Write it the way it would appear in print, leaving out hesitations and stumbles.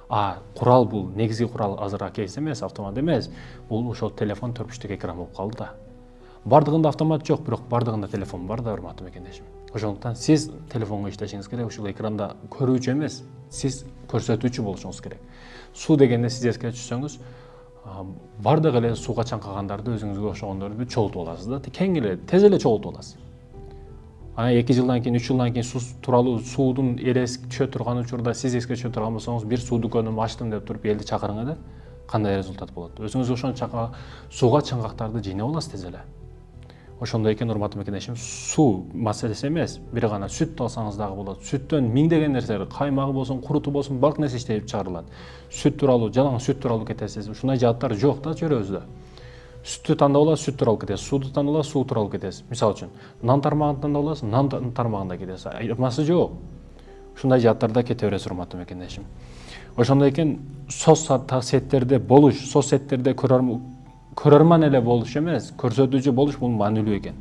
Курал бул негизги курал азыр кейс эмес, автомат эмес. Бул ошол телефон төрпүчтүк экран болуп калды да. Бардыгында автомат жок, бирок бардыгында телефон бар да, урматтуу мекендешим. Ошондуктан сиз телефонго иштешиңиз керек, ушул экранда көрүүчү эмес, сиз көрсөтүүчү болушуңуз керек. Суу дегенде сиз эске түшсөңүз, бардык эле сууга чаңкагандарды өзүңүзгө окшогондорду чогултуп аласыз да, кең эле, тез эле чогултуп аласыз. 2 жылдан кийин, 3 жылдан кийин суу тууралуу суудун эрес түшө турган учурда сиз эске түшө турган болсоңуз, бир суу дүкөнүн ачтым деп туруп элди чакырыңа да, кандай результат болот? Өзүңүз ошончо сууга чаңгактарды жыйнап аласыз тез эле. Ошондой экен, урматтуу мекендешим, суу маселеси эмес, бир гана сүт алсаңыз дагы болот. Сүттөн миңдеген нерсе, каймагы болсун, куруту болсун, бардык нерсе иштелип чыгарылат. Сүт тууралуу, жалаң сүт тууралуу кетесиз. Ушундай жааттар жок да чөйрөбүздө. Сүттү тандап аласыз, сүт тууралуу кетесиз. Сууду тандап аласыз, суу тууралуу кетесиз. Мисалы үчүн, нан тармагын тандап аласыз, нан тармагында кетесиз. Айырмасы жок. Ушундай жааттарда кете бересиз, урматтуу мекендешим. Ошондой экен, соцсеттерде болуш, соцсеттерде көрөрман эле болуш эмес, көрсөтүүчү болуш бул маанилүү экен.